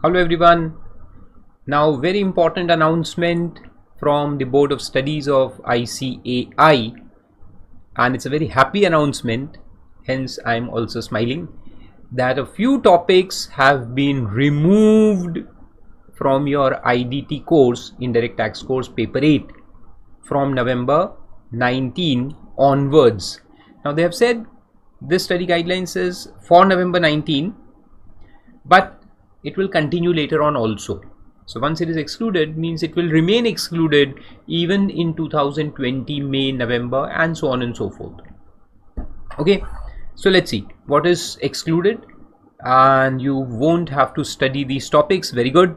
Hello everyone. Now very important announcement from the Board of Studies of ICAI, and it's a very happy announcement, hence I'm also smiling, that a few topics have been removed from your IDT course, Indirect Tax Course Paper 8, from November 19 onwards. Now they have said this study guidelines is for November 19, but it will continue later on also. So once it is excluded, means it will remain excluded even in 2020 May, November, and so on and so forth. Okay, so let's see what is excluded, and you won't have to study these topics. Very good.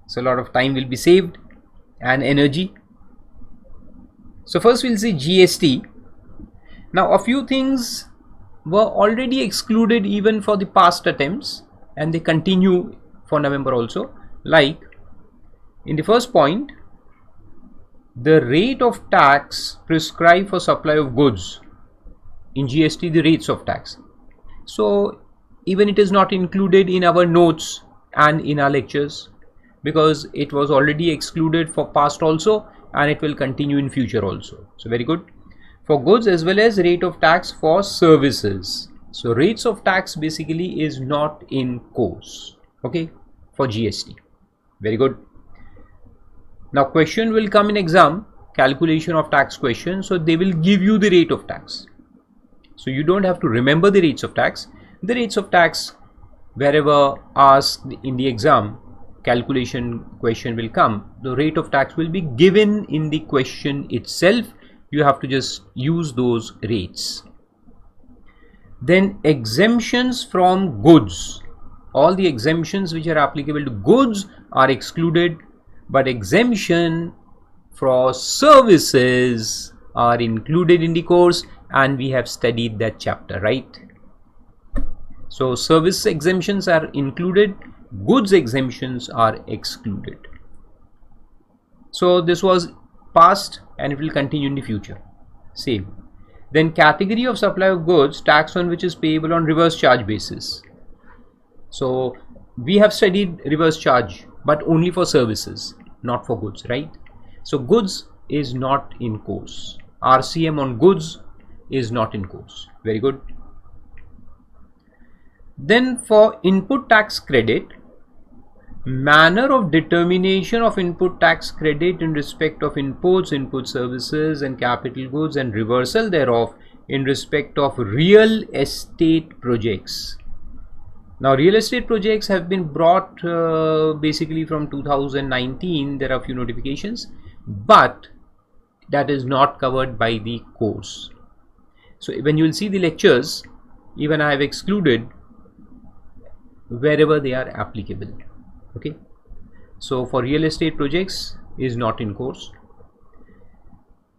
So a lot of time will be saved and energy. So first we'll see GST. Now a few things were already excluded even for the past attempts, and they continue for November also. Like in the first point, the rate of tax prescribed for supply of goods. In GST, the rates of tax. So even it is not included in our notes and in our lectures, because it was already excluded for past also, and it will continue in future also. So very good. For goods as well as rate of tax for services. So rates of tax basically is not in course, okay, for GST. Very good. Now question will come in exam, calculation of tax question. So they will give you the rate of tax. So you don't have to remember the rates of tax. The rates of tax, wherever asked in the exam, calculation question will come. The rate of tax will be given in the question itself. You have to just use those rates. Then exemptions from goods. All the exemptions which are applicable to goods are excluded, but exemption for services are included in the course, and we have studied that chapter, right? So service exemptions are included, goods exemptions are excluded. So this was past and it will continue in the future. Same. Then category of supply of goods, tax on which is payable on reverse charge basis. So we have studied reverse charge, but only for services, not for goods, right? So goods is not in course. RCM on goods is not in course. Very good. Then for input tax credit, manner of determination of input tax credit in respect of inputs, input services and capital goods, and reversal thereof in respect of real estate projects. Now real estate projects have been brought basically from 2019. There are a few notifications, but that is not covered by the course. So when you will see the lectures, even I have excluded wherever they are applicable. Okay, so for real estate projects is not in course.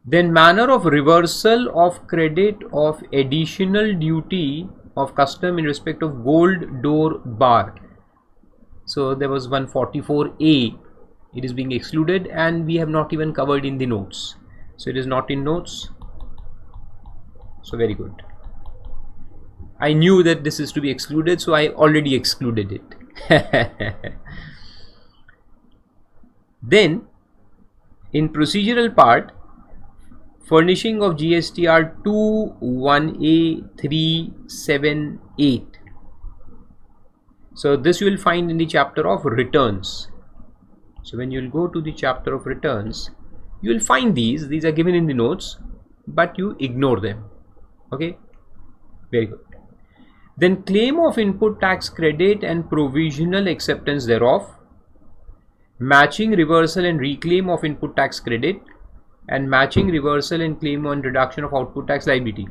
Then manner of reversal of credit of additional duty of custom in respect of gold door bar. So there was 144A, it is being excluded, and we have not even covered in the notes. So it is not in notes. So very good. I knew that this is to be excluded, so I already excluded it. Then in procedural part, furnishing of GSTR 21A378. So this you will find in the chapter of returns. So when you will go to the chapter of returns, you will find these are given in the notes, but you ignore them. Okay, very good. Then claim of input tax credit and provisional acceptance thereof, matching reversal and reclaim of input tax credit, and matching reversal and claim on reduction of output tax liability.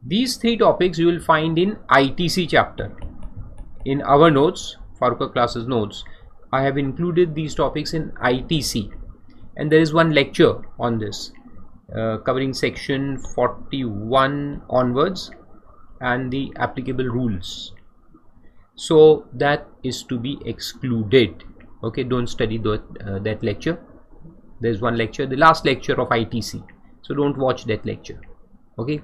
These three topics you will find in ITC chapter. In our notes, Farooq classes notes, I have included these topics in ITC, and there is one lecture on this covering section 41 onwards and the applicable rules. So that is to be excluded. Okay, don't study that lecture. There's one lecture, the last lecture of ITC, so don't watch that lecture. Okay,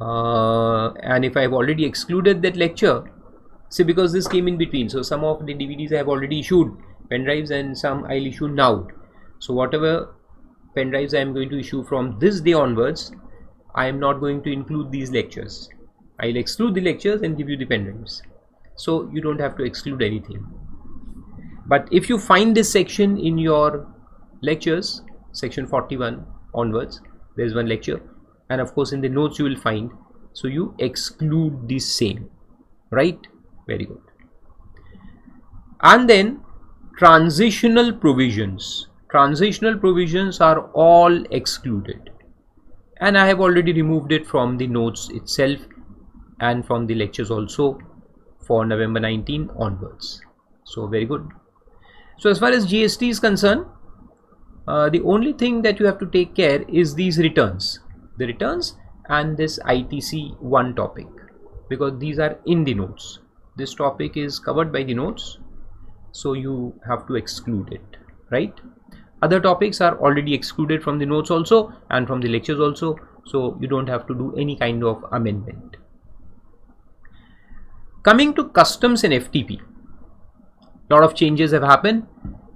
and if I have already excluded that lecture, see, because this came in between, so some of the DVDs I have already issued pen drives and some I'll issue now. So whatever pen drives I am going to issue from this day onwards, I am not going to include these lectures. I'll exclude the lectures and give you the pen drives, so you don't have to exclude anything. But if you find this section in your lectures, section 41 onwards, there is one lecture, and of course in the notes you will find, so you exclude the same, right? Very good. And then transitional provisions. Transitional provisions are all excluded, and I have already removed it from the notes itself and from the lectures also for November 19 onwards. So very good. So as far as GST is concerned, the only thing that you have to take care is these returns, the returns and this ITC 1 topic, because these are in the notes. This topic is covered by the notes, so you have to exclude it, right? Other topics are already excluded from the notes also and from the lectures also, so you don't have to do any kind of amendment. Coming to customs and FTP, lot of changes have happened,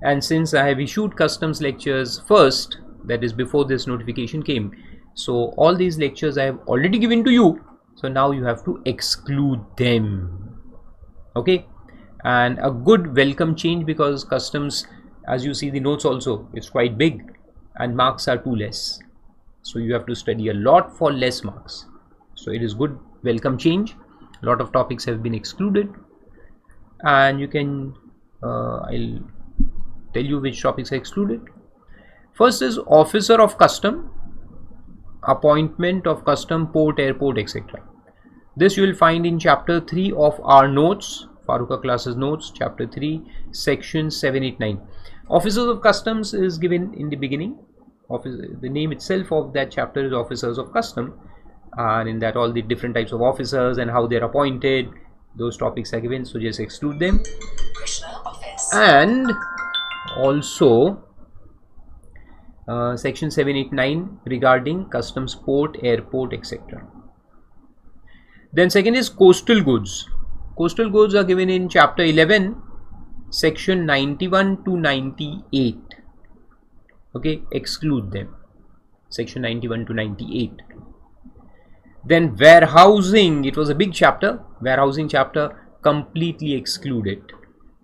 and since I have issued customs lectures first, that is before this notification came, so all these lectures I have already given to you, so now you have to exclude them. Okay, and a good welcome change, because customs, as you see the notes also, it's quite big and marks are too less, so you have to study a lot for less marks. So it is good welcome change. A lot of topics have been excluded, and you can I'll tell you which topics are excluded. First is officer of custom, appointment of custom, port, airport, etc. This you will find in chapter 3 of our notes, Farooqa classes notes, chapter 3, section 789. Officers of customs is given in the beginning. The name itself of that chapter is officers of custom, and in that all the different types of officers and how they are appointed, those topics are given, so just exclude them. And also section 789 regarding customs, port, airport, etc. Then second is coastal goods. Coastal goods are given in chapter 11, section 91 to 98. Okay, exclude them, section 91 to 98. Then warehousing, it was a big chapter, warehousing chapter, completely excluded.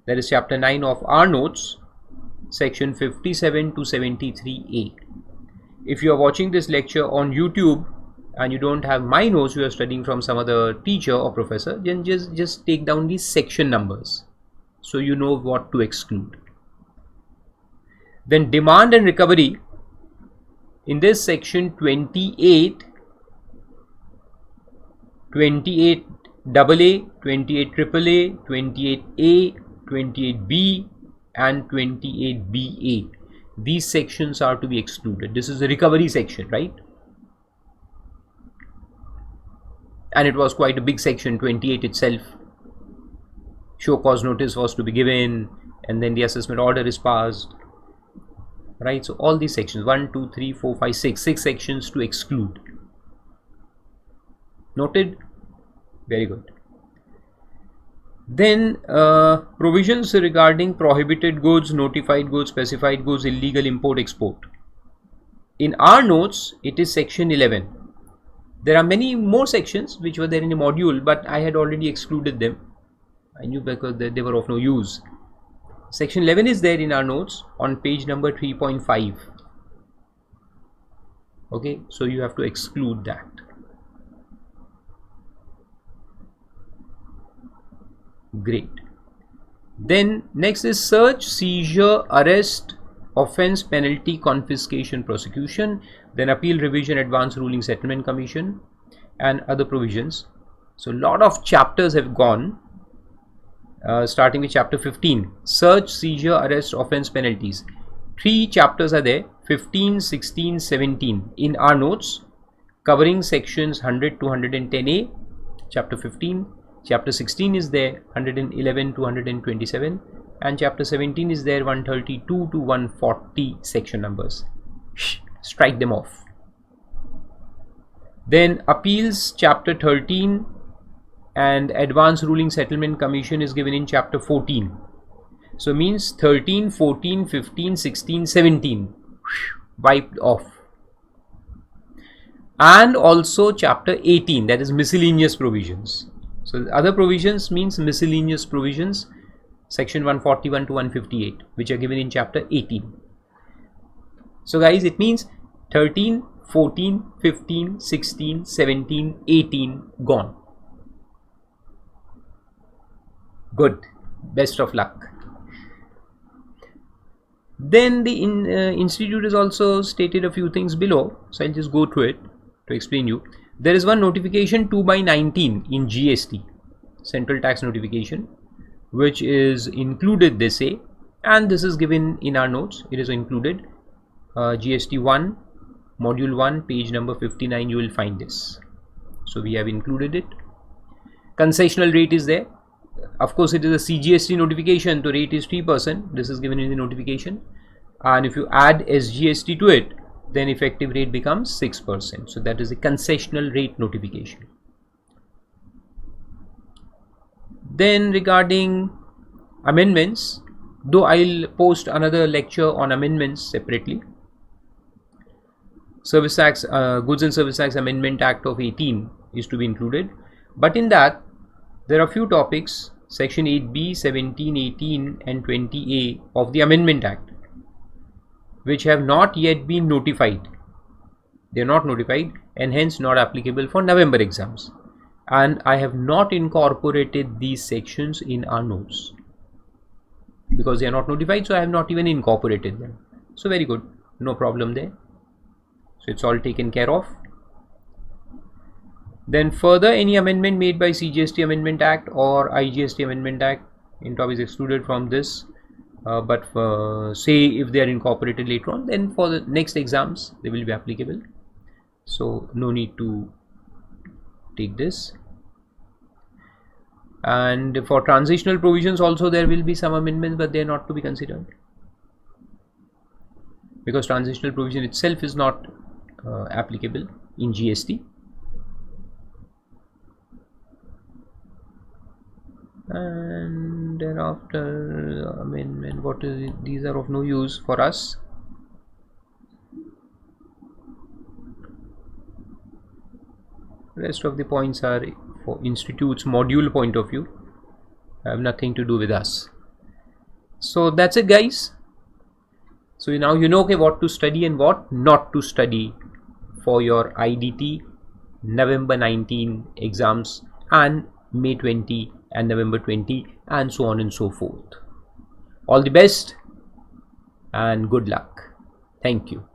That is chapter 9 of our notes, section 57 to 73a. If you are watching this lecture on YouTube and you don't have my notes, you are studying from some other teacher or professor, then just take down these section numbers, so you know what to exclude. Then demand and recovery, in this section 28, 28 AA, 28 AAA, 28A, 28B and 28BA, these sections are to be excluded. This is the recovery section, right? And it was quite a big section, 28 itself. Show cause notice was to be given, and then the assessment order is passed, right? So all these sections, 1, 2, 3, 4, 5, 6 sections to exclude. Noted? Very good. Then provisions regarding prohibited goods, notified goods, specified goods, illegal import, export. In our notes, it is section 11. There are many more sections which were there in the module, but I had already excluded them. I knew because they were of no use. Section 11 is there in our notes on page number 3.5. Okay, so you have to exclude that. Great. Then next is search, seizure, arrest, offense, penalty, confiscation, prosecution, then appeal, revision, advance ruling, settlement commission and other provisions. So a lot of chapters have gone, starting with chapter 15, search, seizure, arrest, offense, penalties. 3 chapters are there, 15, 16, 17 in our notes, covering sections 100 to 110A, chapter 15. Chapter 16 is there, 111 to 127, and chapter 17 is there, 132 to 140 section numbers. Strike them off. Then appeals chapter 13 and advance ruling settlement commission is given in chapter 14. So means 13, 14, 15, 16, 17 wiped off. And also chapter 18, that is miscellaneous provisions. So other provisions means miscellaneous provisions, section 141 to 158, which are given in chapter 18. So guys, it means 13, 14, 15, 16, 17, 18 gone. Good. Best of luck. Then the institute has also stated a few things below. So I'll just go through it to explain you. There is one notification 2/19 in GST, Central Tax Notification, which is included, they say, and this is given in our notes. It is included. GST 1, Module 1, page number 59, you will find this. So we have included it. Concessional rate is there. Of course, it is a CGST notification, the rate is 3%. This is given in the notification. And if you add SGST to it, then effective rate becomes 6%. So that is a concessional rate notification. Then regarding amendments, though I'll post another lecture on amendments separately. Service Tax, Goods and Service Tax Amendment Act of 18 is to be included. But in that, there are few topics, section 8B, 17, 18 and 20A of the Amendment Act, which have not yet been notified. They are not notified and hence not applicable for November exams. And I have not incorporated these sections in our notes because they are not notified, so I have not even incorporated them. So very good, no problem there. So it's all taken care of. Then further, any amendment made by CGST Amendment Act or IGST Amendment Act in topics excluded from this, but say if they are incorporated later on, then for the next exams they will be applicable. So no need to take this. And for transitional provisions also there will be some amendments, but they are not to be considered because transitional provision itself is not applicable in GST. And thereafter amendment, what is it? These are of no use for us. Rest of the points are for institute's module point of view, have nothing to do with us. So that's it guys. So now you know, okay, what to study and what not to study for your IDT November 19 exams and May 20 and November 20 and so on and so forth. All the best and good luck. Thank you.